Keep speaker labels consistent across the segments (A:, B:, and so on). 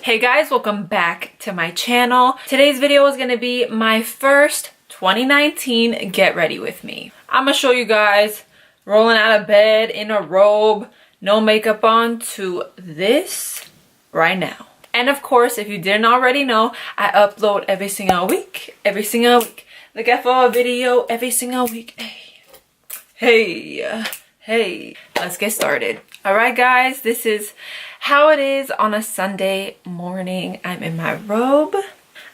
A: Hey guys, welcome back to my channel. Today's video is going to be my first 2019 get ready with me. I'm going to show you guys rolling out of bed in a robe, no makeup on, to this right now. And of course, if you didn't already know, I upload every single week. Look out for a video every single week. Hey, let's get started. All right, guys, this is how it is on a Sunday morning. I'm in my robe.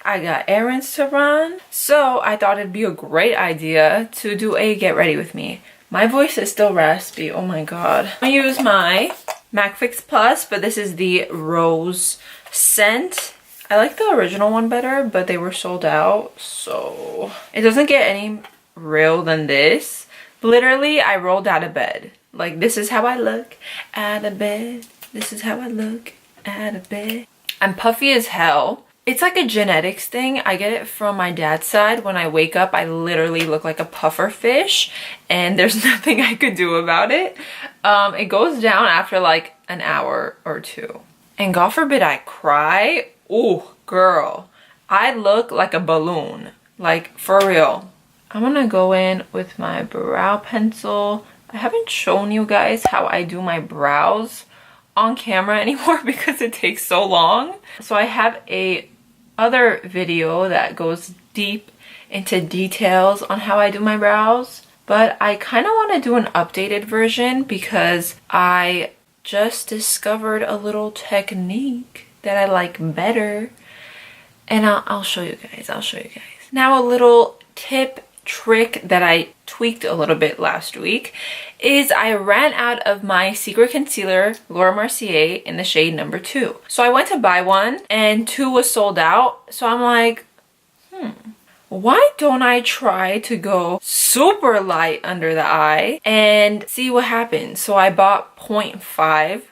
A: I got errands to run. So I thought it'd be a great idea to do a get ready with me. My voice is still raspy. Oh my God. I use my MAC Fix Plus, but this is the rose scent. I like the original one better, but they were sold out. So it doesn't get any real than this. Literally, I rolled out of bed. Like, this is how I look out of bed. This is how I look out of bed. I'm puffy as hell. It's like a genetics thing. I get it from my dad's side. When I wake up, I literally look like a puffer fish, and there's nothing I could do about it. It goes down after like an hour or two. And God forbid I cry. Ooh, girl. I look like a balloon. Like, for real. I'm gonna go in with my brow pencil. I haven't shown you guys how I do my brows on camera anymore because it takes so long. So I have a other video that goes deep into details on how I do my brows, but I kind of want to do an updated version because I just discovered a little technique that I like better, and I'll show you guys. Now, a little trick that I tweaked a little bit last week is I ran out of my secret concealer, Laura Mercier, in the shade number 2. So I went to buy one and 2 was sold out. So I'm like, why don't I try to go super light under the eye and see what happens? So I bought 0.5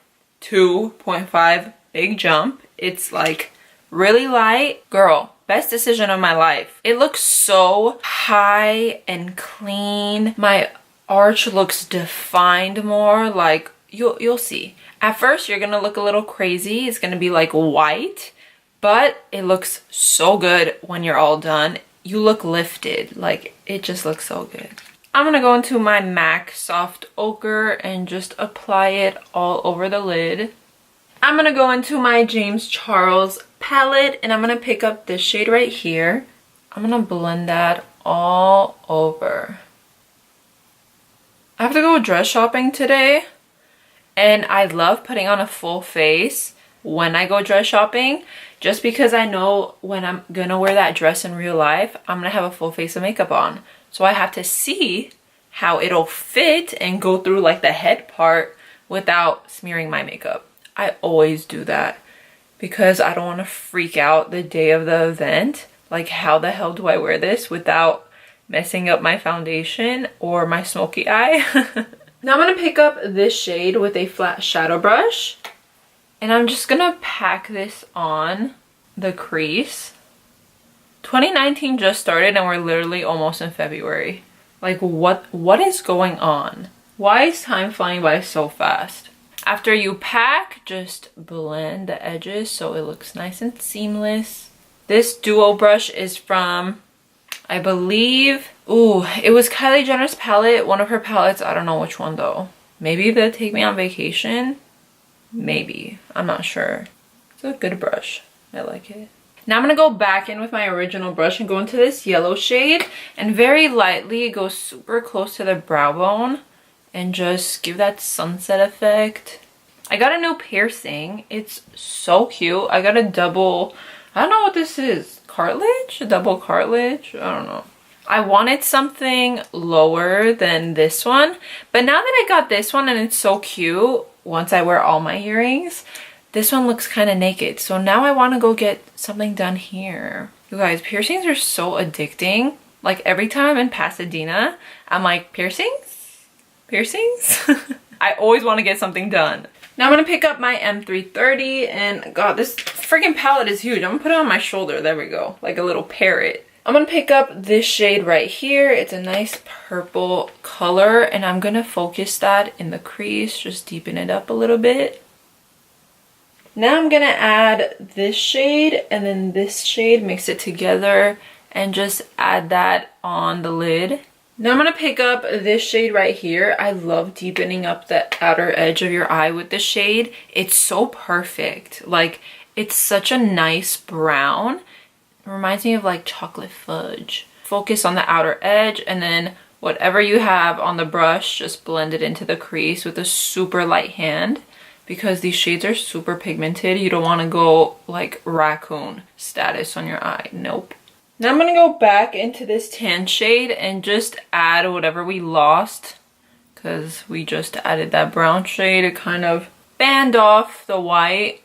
A: to 0.5, big jump. It's like really light. Girl, best decision of my life. It looks so high and clean. My arch looks defined more. Like, you'll see. At first, you're gonna look a little crazy. It's gonna be like white, but it looks so good when you're all done. You look lifted. Like, it just looks so good. I'm gonna go into my MAC Soft Ochre and just apply it all over the lid. I'm gonna go into my James Charles palette and I'm gonna pick up this shade right here. I'm gonna blend that all over. I have to go dress shopping today, and I love putting on a full face when I go dress shopping, just because I know when I'm gonna wear that dress in real life, I'm gonna have a full face of makeup on. So I have to see how it'll fit and go through like the head part without smearing my makeup. I always do that because I don't want to freak out the day of the event. Like, how the hell do I wear this without messing up my foundation or my smoky eye? Now I'm going to pick up this shade with a flat shadow brush, and I'm just going to pack this on the crease. 2019 just started and we're literally almost in February. Like, what is going on? Why is time flying by so fast? After you pack, just blend the edges so it looks nice and seamless. This duo brush is from, I believe, it was Kylie Jenner's palette, one of her palettes. I don't know which one though. Maybe the Take Me on Vacation? Maybe. I'm not sure. It's a good brush. I like it. Now I'm going to go back in with my original brush and go into this yellow shade and very lightly go super close to the brow bone and just give that sunset effect. I got a new piercing. It's so cute. I got a double, I don't know what this is, cartilage? A double cartilage? I don't know. I wanted something lower than this one, but now that I got this one and it's so cute, once I wear all my earrings, this one looks kind of naked. So now I want to go get something done here. You guys, piercings are so addicting. Like, every time I'm in Pasadena, I'm like, piercings? I always want to get something done. Now I'm going to pick up my M330, and God, this freaking palette is huge. I'm going to put it on my shoulder. There we go. Like a little parrot. I'm going to pick up this shade right here. It's a nice purple color, and I'm going to focus that in the crease. Just deepen it up a little bit. Now I'm gonna add this shade and then this shade, mix it together and just add that on the lid. Now I'm gonna pick up this shade right here. I love deepening up the outer edge of your eye with this shade. It's so perfect. Like, it's such a nice brown. It reminds me of like chocolate fudge. Focus on the outer edge and then whatever you have on the brush, just blend it into the crease with a super light hand. Because these shades are super pigmented, you don't want to go like raccoon status on your eye. Nope. Now I'm going to go back into this tan shade and just add whatever we lost, because we just added that brown shade to kind of band off the white.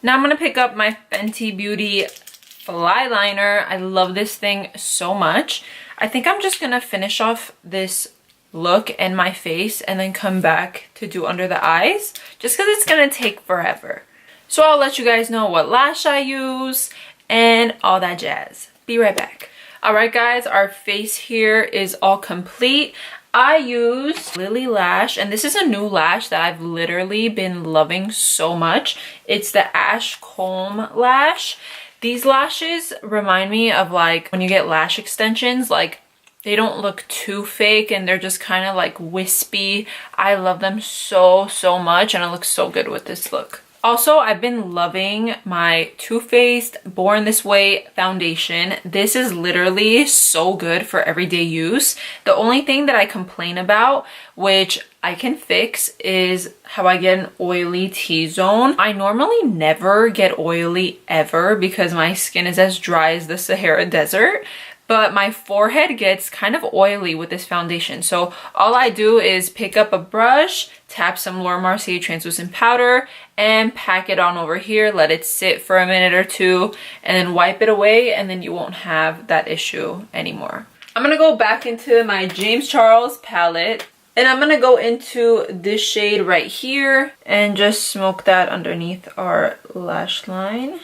A: Now I'm going to pick up my Fenty Beauty Fly Liner. I love this thing so much. I think I'm just going to finish off this look and my face and then come back to do under the eyes, just because it's gonna take forever. So I'll let you guys know what lash I use and all that jazz. Be right back. All right guys, our face here is all complete. I use Lilly lash, and this is a new lash that I've literally been loving so much. It's the Ash Comb lash. These lashes remind me of like when you get lash extensions, like they don't look too fake and they're just kind of like wispy. I love them so much, and it looks so good with this look. Also, I've been loving my Too Faced Born This Way foundation. This is literally so good for everyday use. The only thing that I complain about, which I can fix, is how I get an oily T-zone. I normally never get oily ever because my skin is as dry as the Sahara Desert. But my forehead gets kind of oily with this foundation. So all I do is pick up a brush, tap some Laura Mercier translucent powder, and pack it on over here. Let it sit for a minute or two, and then wipe it away, and then you won't have that issue anymore. I'm gonna go back into my James Charles palette, and I'm gonna go into this shade right here, and just smoke that underneath our lash line.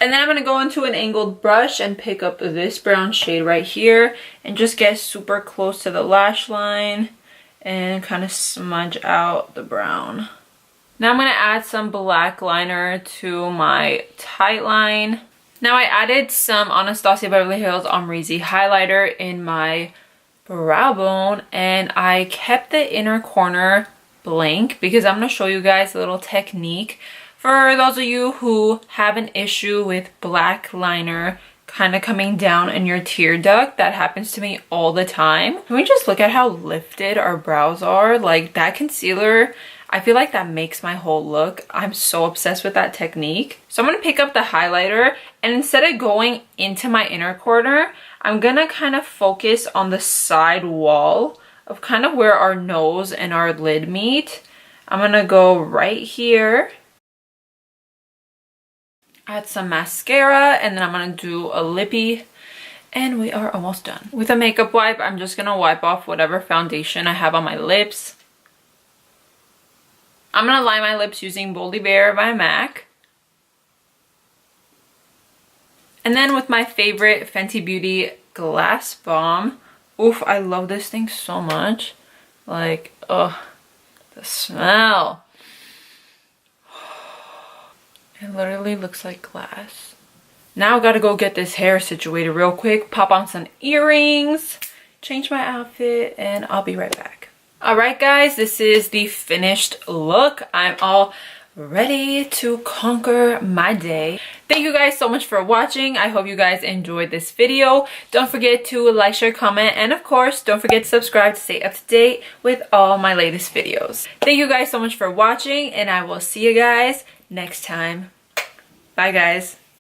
A: And then I'm going to go into an angled brush and pick up this brown shade right here and just get super close to the lash line and kind of smudge out the brown. Now I'm going to add some black liner to my tight line. Now I added some Anastasia Beverly Hills Amrezy highlighter in my brow bone, and I kept the inner corner blank because I'm going to show you guys a little technique. For those of you who have an issue with black liner kind of coming down in your tear duct, that happens to me all the time. Can we just look at how lifted our brows are? Like, that concealer, I feel like that makes my whole look. I'm so obsessed with that technique. So I'm going to pick up the highlighter, and instead of going into my inner corner, I'm going to kind of focus on the side wall of kind of where our nose and our lid meet. I'm going to go right here. Add some mascara, and then I'm going to do a lippy, and we are almost done. With a makeup wipe, I'm just going to wipe off whatever foundation I have on my lips. I'm going to line my lips using Boldly Bare by MAC. And then with my favorite Fenty Beauty Glass Balm. Oof, I love this thing so much. Like, oh, the smell. It literally looks like glass. Now I gotta go get this hair situated real quick, pop on some earrings, change my outfit, and I'll be right back. Alright guys, this is the finished look. I'm all ready to conquer my day. Thank you guys so much for watching. I hope you guys enjoyed this video. Don't forget to like, share, comment, and of course, don't forget to subscribe to stay up to date with all my latest videos. Thank you guys so much for watching, and I will see you guys next time. Bye guys.